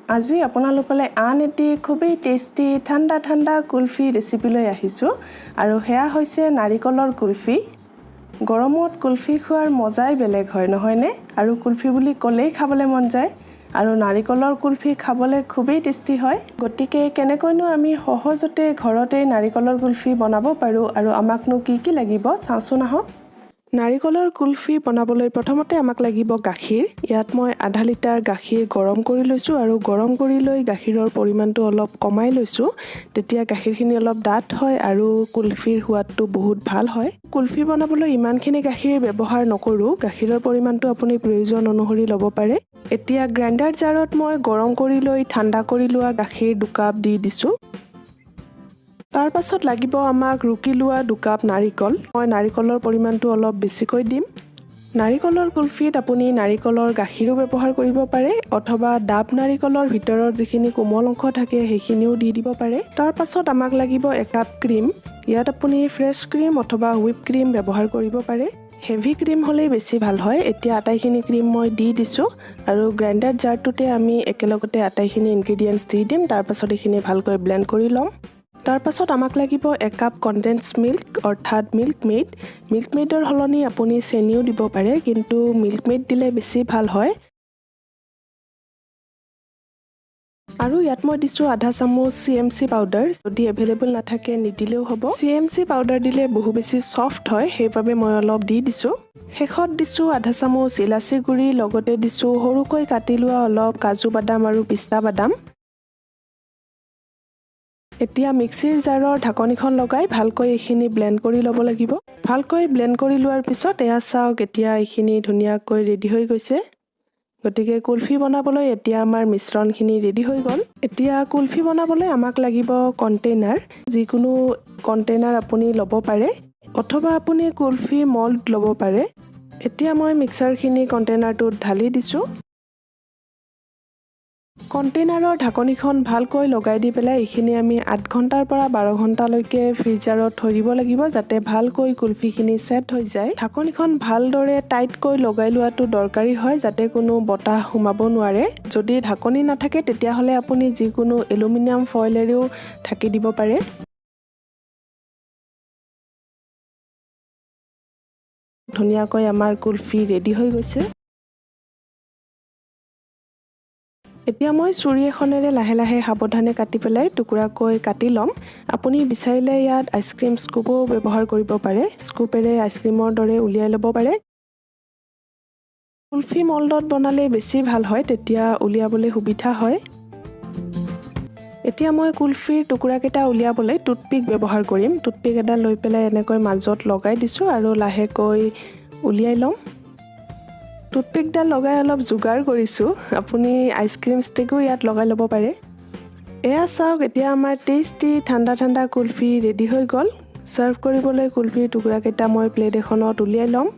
আজি আপোনালোকলৈ আন এটি খুবেই টেষ্টি ঠাণ্ডা ঠাণ্ডা কুলফি ৰেচিপি লৈ আহিছোঁ আৰু হেয়া হৈছে নাৰিকলৰ কুলফি গৰমত কুলফি খোৱাৰ মজাই বেলেগ হয় নহয়নে আৰু কুলফি বুলি ক'লেই খাবলৈ মন যায় আৰু নাৰিকলৰ কুলফি খাবলৈ খুবেই টেষ্টি হয় গতিকে কেনেকৈনো আমি সহজতে ঘৰতে নাৰিকলৰ কুলফি বনাব পাৰোঁ আৰু আমাকনো কি লাগিব চাওঁচোন আহক নাৰিকলৰ কুলফি বনাবলৈ প্ৰথমতে আমাক লাগিব গাখীৰ ইয়াত মই আধা লিটাৰ গাখীৰ গৰম কৰি লৈছোঁ আৰু গৰম কৰি লৈ গাখীৰৰ পৰিমাণটো অলপ কমাই লৈছোঁ তেতিয়া গাখীৰখিনি অলপ ডাঠ হয় আৰু কুলফিৰ সোৱাদটো বহুত ভাল হয় কুলফি বনাবলৈ ইমানখিনি গাখীৰ ব্যৱহাৰ নকৰোঁ গাখীৰৰ পৰিমাণটো আপুনি প্ৰয়োজন অনুসৰি ল'ব পাৰে এতিয়া গ্ৰাইণ্ডাৰ জাৰত মই গৰম কৰি লৈ ঠাণ্ডা কৰি লোৱা গাখীৰ 2 কাপ দি দিছোঁ তাৰ পাছত লাগিব আমাক ৰুকি লোৱা 2 কাপ নাৰিকল মই নাৰিকলৰ পৰিমাণটো অলপ বেছিকৈ দিম নাৰিকলৰ কুলফিত আপুনি নাৰিকলৰ গাখীৰো ব্যৱহাৰ কৰিব পাৰে অথবা ডাব নাৰিকলৰ ভিতৰৰ যিখিনি কোমল অংশ থাকে সেইখিনিও দি দিব পাৰে তাৰ পাছত আমাক লাগিব 1 কাপ ক্ৰীম ইয়াত আপুনি ফ্ৰেছ ক্ৰীম অথবা হুইপ ক্ৰীম ব্যৱহাৰ কৰিব পাৰে হেভি ক্ৰীম হ'লেই বেছি ভাল হয় এতিয়া আটাইখিনি ক্ৰীম মই দি দিছোঁ আৰু গ্ৰাইণ্ডাৰ জাৰটোতে আমি একেলগতে আটাইখিনি ইনগ্ৰেডিয়েণ্টছ দি দিম তাৰ পাছত এইখিনি ভালকৈ ব্লেন্ড কৰি ল'ম তাৰ পাছত আমাক লাগিব 1 কাপ কনডেন্সড মিল্ক অৰ্থাৎ মিল্ক মেডৰ হলনি আপুনি চেনিও দিব পাৰে কিন্তু মিল্ক মেড দিলে বেছি ভাল হয় আৰু ইয়াত মই দিছোঁ আধা চামুচ CMC পাউডাৰ যদি এভেইলেবল নাথাকে নিদিলেও হ'ব CMC পাউডাৰ দিলে বহু বেছি সফট হয় সেইবাবে মই অলপ দি দিছোঁ শেষত দিছোঁ আধা চামুচ ইলাচিৰ গুড়ি লগতে দিছোঁ সৰুকৈ কাটি লোৱা অলপ কাজু বাদাম আৰু পিস্তা বাদাম এতিয়া মিক্সিৰ জাৰৰ ঢাকনিখন লগাই ভালকৈ এইখিনি ব্লেন্ড কৰি ল'ব লাগিব ভালকৈ ব্লেন্ড কৰি লোৱাৰ পিছত এয়া চাওক এতিয়া এইখিনি ধুনীয়াকৈ ৰেডি হৈ গৈছে গতিকে কুলফি বনাবলৈ এতিয়া আমাৰ মিশ্ৰণখিনি ৰেডি হৈ গ'ল এতিয়া কুলফি বনাবলৈ আমাক লাগিব কণ্টেইনাৰ যিকোনো কণ্টেইনাৰ আপুনি ল'ব পাৰে অথবা আপুনি কুলফি মল্ড ল'ব পাৰে এতিয়া মই মিক্সাৰখিনি কণ্টেইনাৰটোত ঢালি দিছোঁ কণ্টেইনাৰৰ ঢাকনিখন ভালকৈ লগাই দি পেলাই এইখিনি আমি 8 ঘণ্টাৰ পৰা 12 ঘণ্টালৈকে ফ্ৰিজাৰত থৈ দিব লাগিব যাতে ভালকৈ কুলফিখিনি সেট হৈ যায় ঢাকনিখন ভালদৰে টাইটকৈ লগাই লোৱাটো দৰকাৰী হয় যাতে কোনো বতাহ সোমাব নোৱাৰে যদি ঢাকনি নাথাকে তেতিয়াহ'লে আপুনি যিকোনো এলুমিনিয়াম ফয়েলেৰেও ঢাকি দিব পাৰে ধুনীয়াকৈ আমাৰ কুলফি ৰেডি হৈ গৈছে এতিয়া মই ছুৰী এখনেৰে লাহে লাহে সাৱধানে কাটি পেলাই টুকুৰাকৈ কাটি ল'ম আপুনি বিচাৰিলে ইয়াত আইচক্ৰীম স্কুপো ব্যৱহাৰ কৰিব পাৰে স্কুপেৰে আইচক্ৰীমৰ দৰে উলিয়াই ল'ব পাৰে কুলফি মল্ডত বনালে বেছি ভাল হয় তেতিয়া উলিয়াবলৈ সুবিধা হয় এতিয়া মই কুলফিৰ টুকুৰাকেইটা উলিয়াবলৈ টুথপিক ব্যৱহাৰ কৰিম টুথপিক এটা লৈ পেলাই এনেকৈ মাজত লগাই দিছোঁ আৰু লাহেকৈ উলিয়াই ল'ম টুথপিকডাল লগাই অলপ যোগাৰ কৰিছোঁ আপুনি আইচক্ৰীম ষ্টিকো ইয়াত লগাই ল'ব পাৰে এয়া চাওক এতিয়া আমাৰ টেষ্টি ঠাণ্ডা ঠাণ্ডা কুলফি ৰেডি হৈ গ'ল সাৰ্ভ কৰিবলৈ কুলফিৰ টুকুৰাকেইটা মই প্লেট এখনত উলিয়াই ল'ম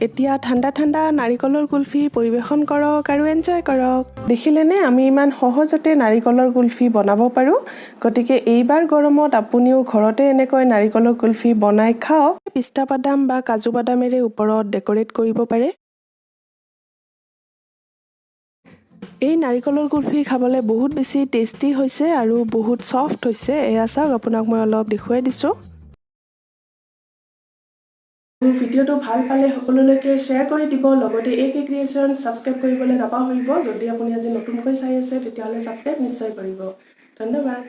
এতিয়া ঠাণ্ডা ঠাণ্ডা নাৰিকলৰ কুলফি পৰিৱেশন কৰক আৰু এনজয় কৰক দেখিলেনে আমি ইমান সহজতে নাৰিকলৰ কুলফি বনাব পাৰোঁ গতিকে এইবাৰ গৰমত আপুনিও ঘৰতে এনেকৈ নাৰিকলৰ কুলফি বনাই খাওক পিস্তা বাদাম বা কাজু বাদামেৰে ওপৰত ডেকৰেট কৰিব পাৰে এই নাৰিকলৰ কুলফি খাবলৈ বহুত বেছি টেষ্টি হৈছে আৰু বহুত সফট হৈছে এয়া চাওক আপোনাক মই অলপ দেখুৱাই দিছোঁ ভিডিঅ'টো ভাল পালে সকলোলৈকে শ্বেয়াৰ কৰি দিব লগতে AK ক্ৰিয়েশ্যন সাবস্ক্ৰাইব কৰিবলৈ নাপাহৰিব যদি আপুনি আজি নতুনকৈ চাই আছে তেতিয়াহ'লে সাবস্ক্ৰাইব নিশ্চয় কৰিব ধন্যবাদ